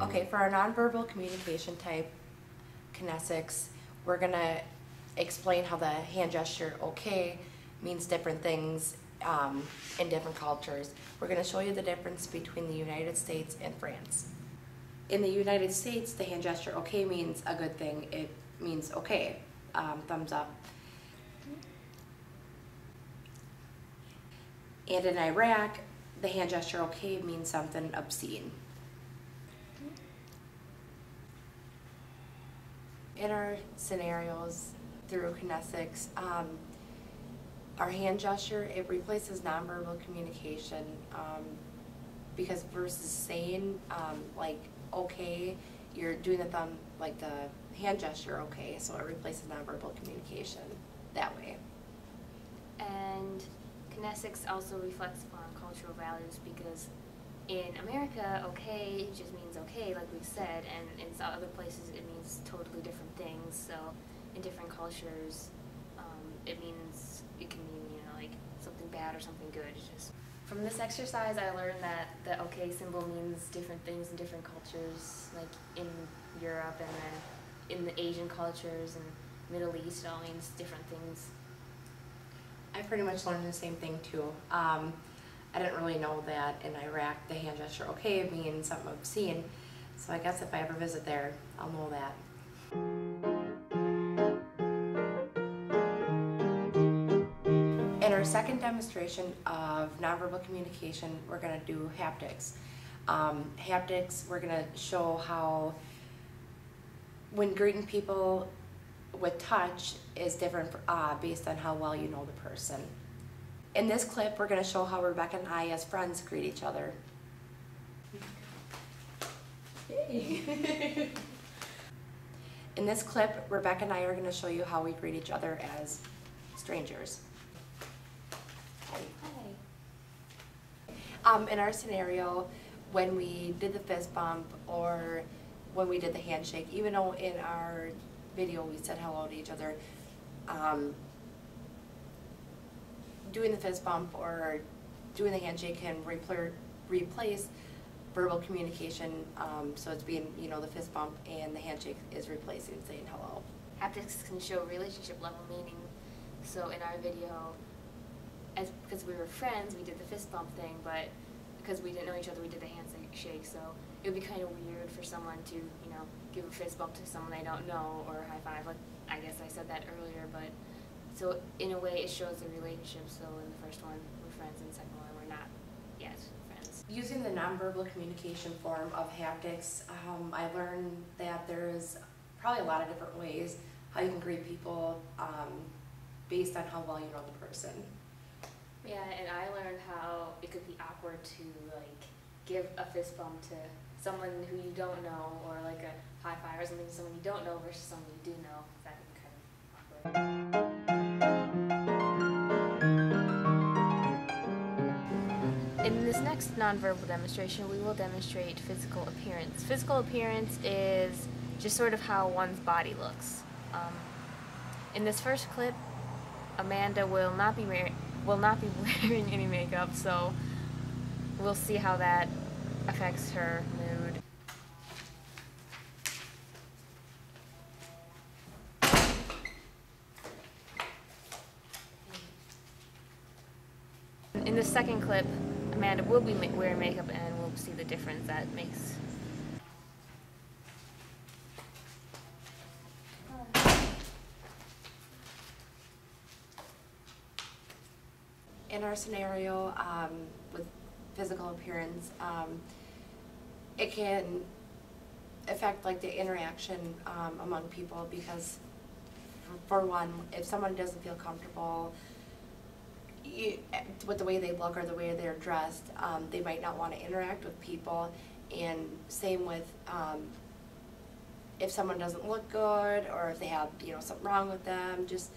Okay, for our nonverbal communication type, kinesics, we're going to explain how the hand gesture okay means different things in different cultures. We're going to show you the difference between the United States and France. In the United States, the hand gesture okay means a good thing. It means okay, thumbs up. And in Iraq, the hand gesture okay means something obscene. In our scenarios through kinesics, our hand gesture, it replaces nonverbal communication because versus saying like okay, you're doing the thumb, like the hand gesture okay, so it replaces nonverbal communication that way. And kinesics also reflects upon cultural values because in America, okay just means okay, like we've said, and in other places it means totally different things. So in different cultures, it can mean, you know, like something bad or something good. It's just from this exercise, I learned that the okay symbol means different things in different cultures, like in Europe and then in the Asian cultures and Middle East, it all means different things. I pretty much learned the same thing too. I didn't really know that in Iraq the hand gesture okay means something obscene, so I guess if I ever visit there, I'll know that. In our second demonstration of nonverbal communication, we're going to do haptics. Haptics, we're going to show how when greeting people with touch is different based on how well you know the person. In this clip, we're going to show how Rebecca and I as friends greet each other. Hey. In this clip, Rebecca and I are going to show you how we greet each other as strangers. In our scenario, when we did the fist bump or when we did the handshake, even though in our video we said hello to each other, doing the fist bump or doing the handshake can replace verbal communication, so it's being, you know, the fist bump and the handshake is replacing saying hello. Haptics can show relationship level meaning. So in our video, because we were friends, we did the fist bump thing, but because we didn't know each other, we did the handshake. So it would be kind of weird for someone to, you know, give a fist bump to someone they don't know or a high five. Like, I guess I said that earlier, but so in a way it shows the relationship. So in the first one we're friends, and the second one we're not yet friends. Using the nonverbal communication form of haptics, I learned that there's probably a lot of different ways how you can greet people based on how well you know the person. Yeah, and I learned how it could be awkward to like give a fist bump to someone who you don't know, or like a high five or something to someone you don't know versus someone you do know. That could be kind of awkward. In this next nonverbal demonstration, we will demonstrate physical appearance. Physical appearance is just sort of how one's body looks. In this first clip, Amanda will not be wearing any makeup, so we'll see how that affects her mood. In the second clip, Amanda will be wearing makeup, and we'll see the difference that makes. In our scenario with physical appearance, it can affect like the interaction among people because, for one, if someone doesn't feel comfortable with the way they look or the way they're dressed, they might not want to interact with people. And same with if someone doesn't look good, or if they have, you know, something wrong with them, just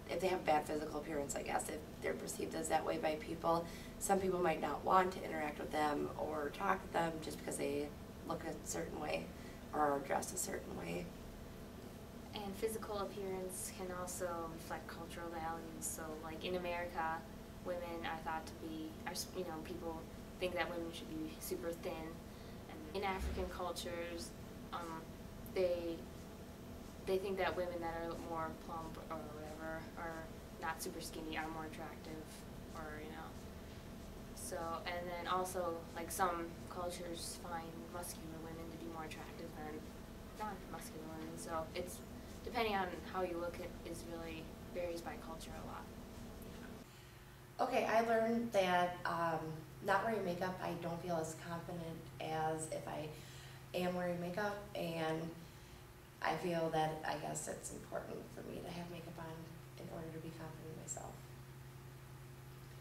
if they have bad physical appearance, I guess, if they're perceived as that way by people, some people might not want to interact with them or talk with them just because they look a certain way or are dressed a certain way. And physical appearance can also reflect cultural values. So, like in America, women are thought to be, you know, people think that women should be super thin. And in African cultures, they think that women that are more plump or whatever, or not super skinny, are more attractive, or So, and then also, like, some cultures find muscular women to be more attractive than non-muscular women. So it's, depending on how you look at it, is really varies by culture a lot. Okay, I learned that not wearing makeup, I don't feel as confident as if I am wearing makeup, and I feel that I guess it's important for me to have makeup on in order to be confident in myself.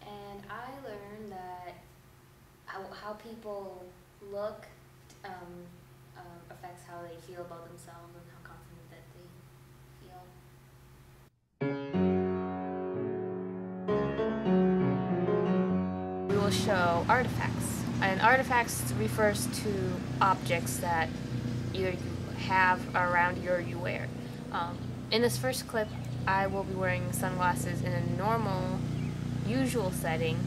And I learned that how people look affects how they feel about themselves and how confident that they feel. We will show artifacts, and artifacts refers to objects that either you have around you or you wear. In this first clip, I will be wearing sunglasses in a normal, usual setting.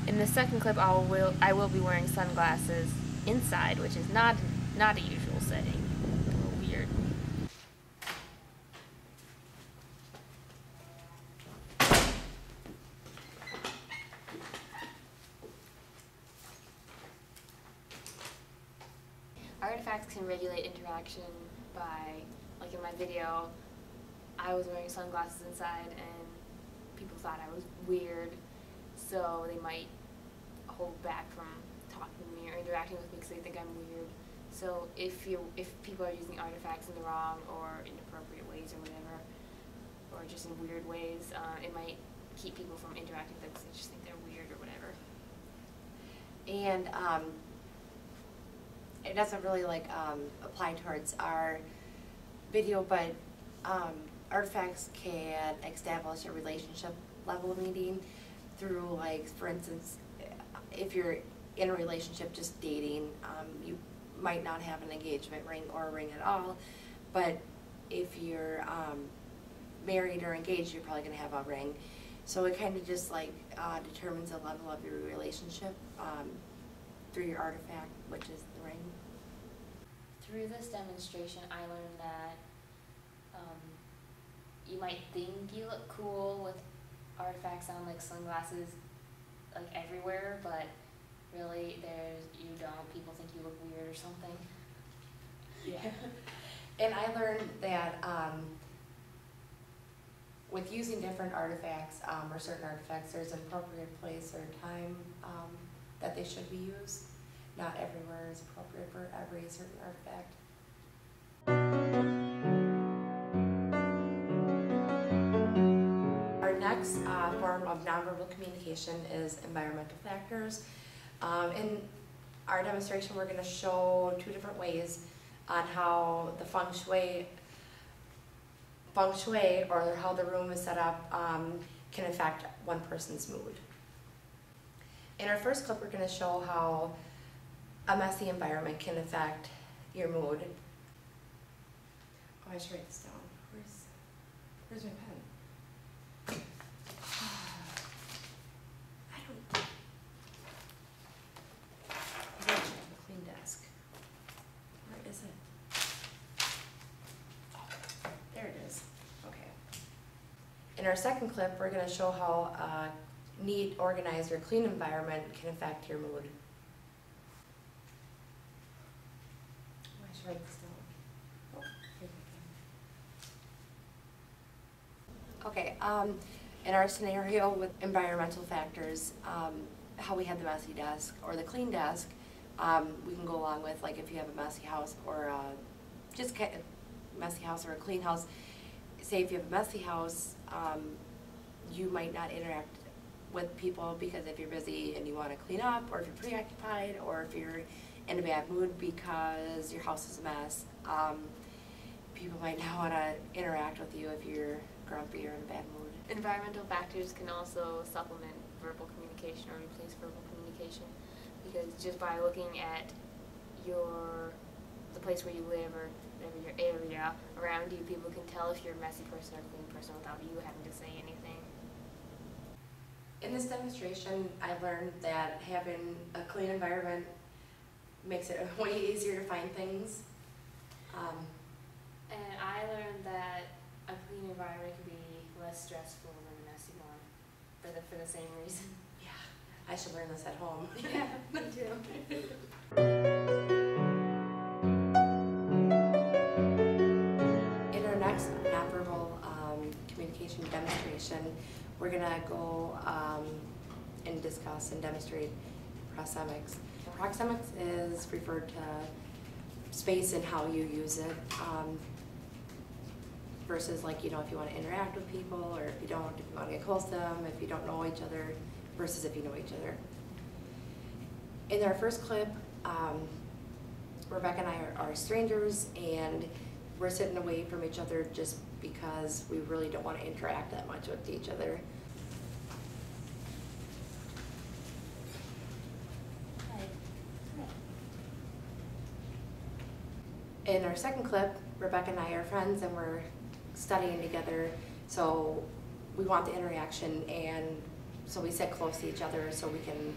In the second clip, I will be wearing sunglasses inside, which is not a usual setting. A little weird. Artifacts can regulate interaction by, like in my video, I was wearing sunglasses inside and people thought I was weird, so they might hold back from talking to me or interacting with me because they think I'm weird. So if people are using artifacts in the wrong or inappropriate ways or whatever, or just in weird ways, it might keep people from interacting with them because they just think they're weird or whatever. And it doesn't really apply towards our video, but artifacts can establish a relationship level meeting through, like, for instance, if you're in a relationship just dating, you might not have an engagement ring or a ring at all, but if you're married or engaged, you're probably going to have a ring. So it kind of just determines the level of your relationship through your artifact, which is the ring. Through this demonstration, I learned that you might think you look cool with artifacts on, like sunglasses, like everywhere, but really you don't. People think you look weird or something. Yeah. And I learned that with using different artifacts or certain artifacts, there's an appropriate place or time that they should be used. Not everywhere is appropriate for every certain artifact. Our next form of nonverbal communication is environmental factors. In our demonstration, we're going to show two different ways on how the feng shui or how the room is set up can affect one person's mood. In our first clip, we're going to show how a messy environment can affect your mood. Oh, I should write this down. Where's my pen? I don't have a clean desk. Where is it? There it is. Okay. In our second clip, we're going to show how a neat, organized, or clean environment can affect your mood. Write this down. Oh, here we go. Okay, in our scenario with environmental factors, how we have the messy desk or the clean desk, we can go along with, like, if you have a messy house or just a messy house or a clean house. Say if you have a messy house, you might not interact with people because if you're busy and you want to clean up, or if you're preoccupied, or if you're in a bad mood because your house is a mess, people might not want to interact with you if you're grumpy or in a bad mood. Environmental factors can also supplement verbal communication or replace verbal communication, because just by looking at the place where you live or your area around you. People can tell if you're a messy person or a clean person without you having to say anything. In this demonstration, I learned that having a clean environment makes it way easier to find things. And I learned that a clean environment can be less stressful than a messy one, for the same reason. Yeah, I should learn this at home. Yeah, me too. In our next nonverbal communication demonstration, we're gonna go and discuss and demonstrate proxemics. Proxemics is referred to space and how you use it, versus like, you know, if you want to interact with people, or if you don't, if you want to get close to them, if you don't know each other, versus if you know each other. In our first clip, Rebecca and I are strangers, and we're sitting away from each other just because we really don't want to interact that much with each other. In our second clip, Rebecca and I are friends and we're studying together, so we want the interaction, and so we sit close to each other so we can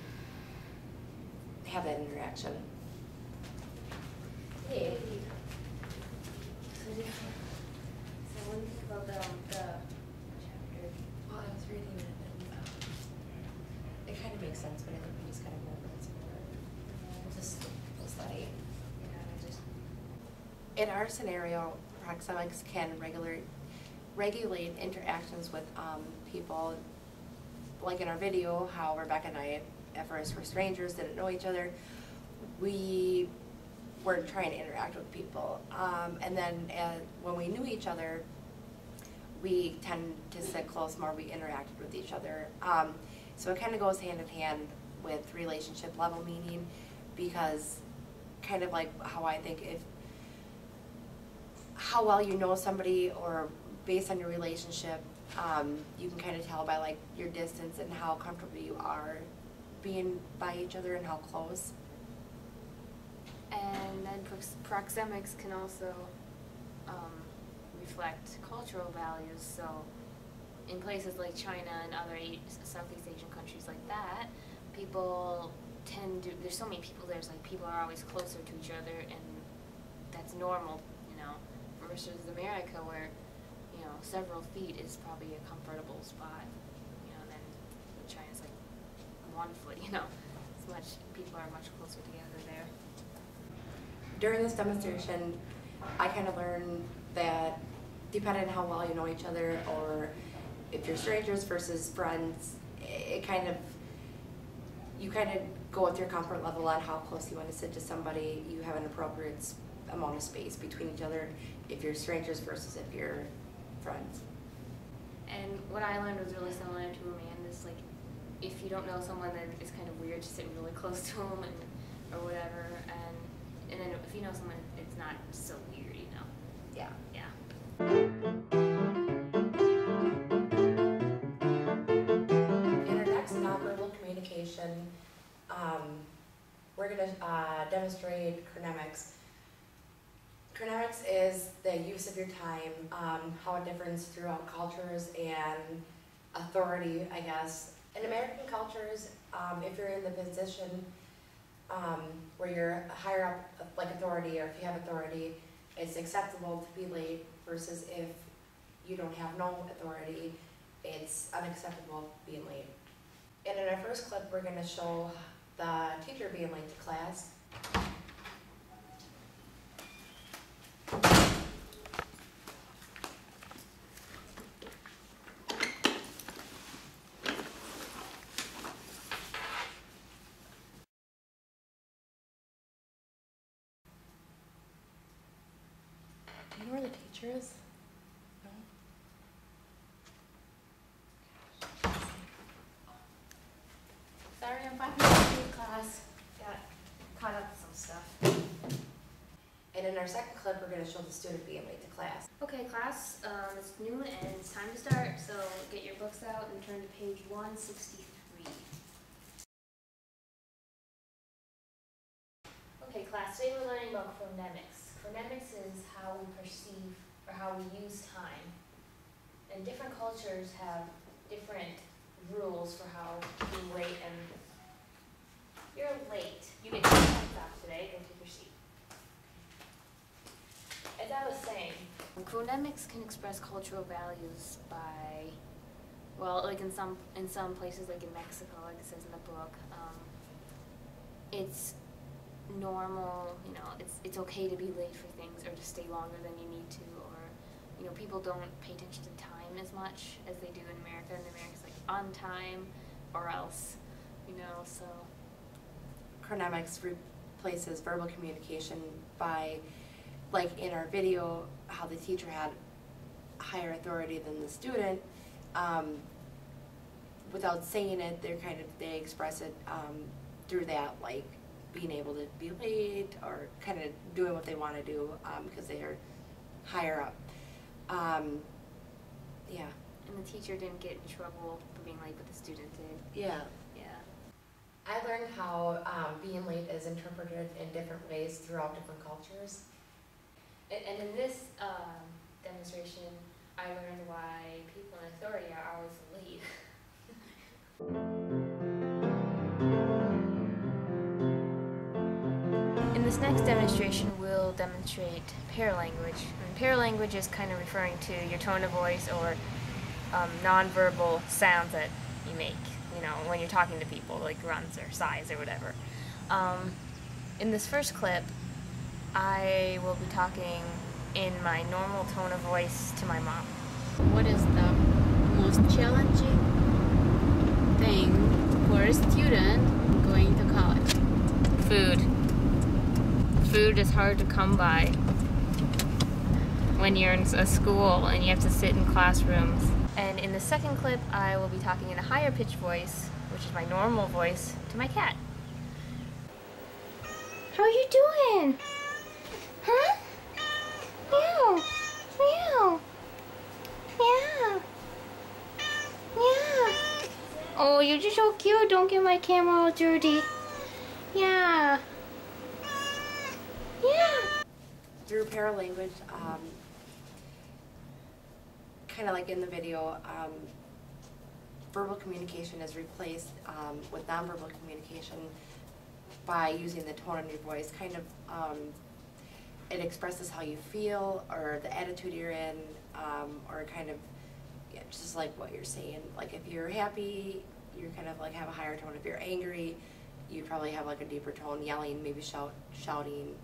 have that interaction. Hey. So what do you think about the chapter? Well, I was reading it and it kind of makes sense, but I think we just kind of go over it some more. We'll study. In our scenario, proxemics can regulate interactions with people. Like in our video, how Rebecca and I at first were strangers, didn't know each other. We were trying to interact with people. And then when we knew each other, we tend to sit close more, we interacted with each other. So it kind of goes hand in hand with relationship level meaning, because kind of like how I think how well you know somebody, or based on your relationship, you can kind of tell by like your distance and how comfortable you are being by each other and how close. And then proxemics can also reflect cultural values. So in places like China and other Southeast Asian countries like that, people tend to, there's so many people there, it's like people are always closer to each other, and that's normal, you know, versus America where, you know, several feet is probably a comfortable spot, you know, then China's like 1 foot, you know, people are much closer together there. During this demonstration, I kind of learned that depending on how well you know each other, or if you're strangers versus friends, you kind of go with your comfort level on how close you want to sit to somebody. You have an appropriate amount of space between each other if you're strangers versus if you're friends. And what I learned was really similar to Amanda's, like, if you don't know someone, then it's kind of weird to sit really close to them or whatever, and then if you know someone, it's not so weird, you know. Yeah. Yeah. In our next nonverbal communication, we're going to demonstrate chronemics. Chronemics is the use of your time, how it differs throughout cultures, and authority, I guess. In American cultures, if you're in the position where you're higher up, like authority, or if you have authority, it's acceptable to be late, versus if you don't have no authority, it's unacceptable being late. And in our first clip, we're going to show the teacher being late to class. Do you know where the teacher is? No? Sorry, I'm 5 minutes late, class. Got caught up with some stuff. And in our second clip, we're going to show the student being late to class. Okay, class, it's noon and it's time to start, so get your books out and turn to page 163. Okay, class, today we're learning about chronemics. Chronemics is how we perceive or how we use time. And different cultures have different rules for how being late and you're late. You get 2 minutes off today, go take your seat. As I was saying, chronemics can express cultural values by, well, like in some places, like in Mexico, like it says in the book, it's normal, you know, it's okay to be late for things or to stay longer than you need to, or, you know, people don't pay attention to time as much as they do in America. In America, it's like on time or else, you know, so. Chronemics replaces verbal communication by, like in our video, how the teacher had higher authority than the student. Without saying it, they express it through that, like being able to be late or kind of doing what they want to do because they are higher up. Yeah. And the teacher didn't get in trouble for being late, but the student did. Yeah. Yeah. I learned how being late is interpreted in different ways throughout different cultures. And in this demonstration, I learned why people in authority are always late. In this next demonstration, we'll demonstrate paralanguage. And paralanguage is kind of referring to your tone of voice or nonverbal sounds that you make, you know, when you're talking to people, like grunts or sighs or whatever. In this first clip, I will be talking in my normal tone of voice to my mom. What is the most challenging thing for a student going to college? Food. Food is hard to come by when you're in a school and you have to sit in classrooms. And in the second clip, I will be talking in a higher pitched voice, which is my normal voice, to my cat. How are you doing? Huh? Meow. Meow. Yeah. Yeah. Oh, you're just so cute. Don't get my camera all dirty. Yeah. Yeah. Through paralanguage, kind of like in the video, verbal communication is replaced with nonverbal communication by using the tone of your voice. Kind of, it expresses how you feel or the attitude you're in, or kind of, yeah, just like what you're saying. Like if you're happy, you kind of like have a higher tone. If you're angry, you probably have like a deeper tone, yelling, maybe shouting.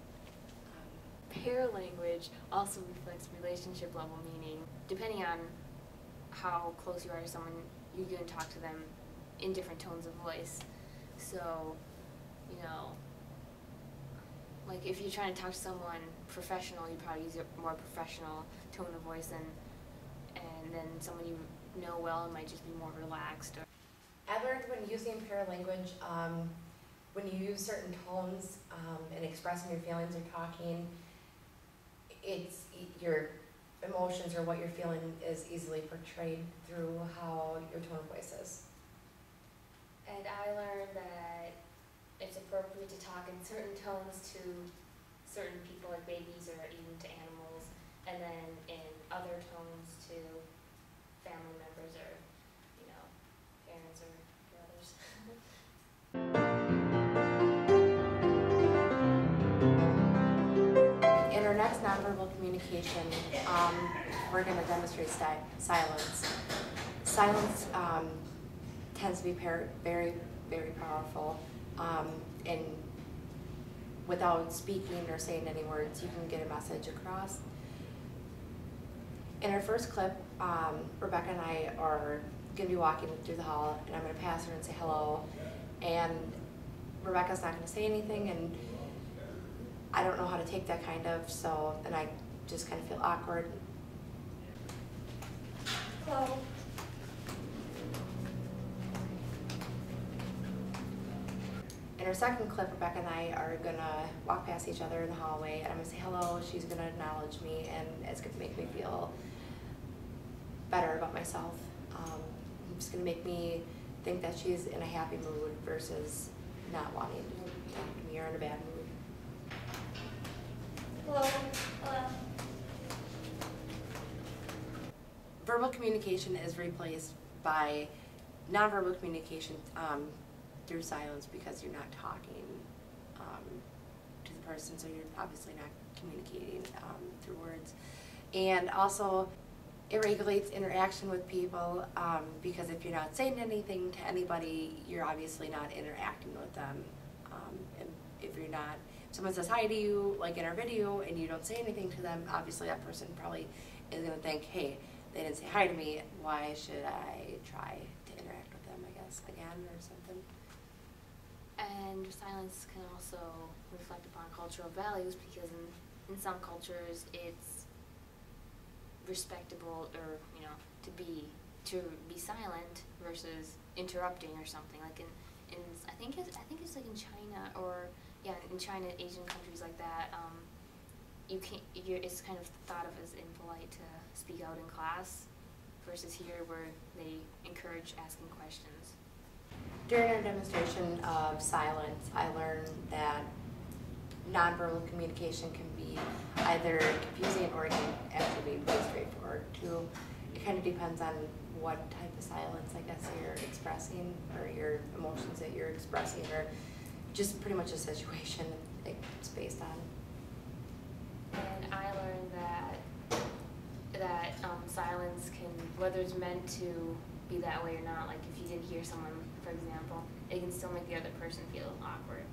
Paralanguage also reflects relationship level, meaning depending on how close you are to someone, you're going to talk to them in different tones of voice. So, you know, like if you're trying to talk to someone professional, you probably use a more professional tone of voice, and then someone you know well, it might just be more relaxed. I learned when using paralanguage, when you use certain tones and expressing your feelings or talking, it's your emotions or what you're feeling is easily portrayed through how your tone of voice is. And I learned that it's appropriate to talk in certain tones to certain people, like babies or even to animals, and then in other tones to family members or, you know, parents or brothers. In our next nonverbal communication, we're going to demonstrate silence. Silence tends to be very, very powerful, and without speaking or saying any words, you can get a message across. In our first clip, Rebecca and I are going to be walking through the hall, and I'm going to pass her and say hello, and Rebecca's not going to say anything, and I don't know how to take that kind of, so then I just kind of feel awkward. Hello. In our second clip, Rebecca and I are gonna walk past each other in the hallway, and I'm gonna say hello, she's gonna acknowledge me, and it's gonna make me feel better about myself. It's gonna make me think that she's in a happy mood versus not wanting to talk to me or in a bad mood. Hello. Hello. Verbal communication is replaced by nonverbal communication through silence, because you're not talking to the person, so you're obviously not communicating through words. And also, it regulates interaction with people, because if you're not saying anything to anybody, you're obviously not interacting with them. And if you're not, if someone says hi to you, like in our video, and you don't say anything to them, obviously that person probably is going to think, hey, they didn't say hi to me, why should I try to interact with them, I guess, again, or something. And silence can also reflect upon cultural values, because in some cultures it's respectable, or to be silent versus interrupting or something. Like in I think it's like in China, or in China, Asian countries like that. It's kind of thought of as impolite to speak out in class, versus here where they encourage asking questions. During our demonstration of silence, I learned that nonverbal communication can be either confusing or it can actually be pretty straightforward too. It kind of depends on what type of silence, I guess, you're expressing, or your emotions that you're expressing, or just pretty much a situation it's based on. And I learned that silence can, whether it's meant to be that way or not, like if you didn't hear someone, for example, it can still make the other person feel awkward.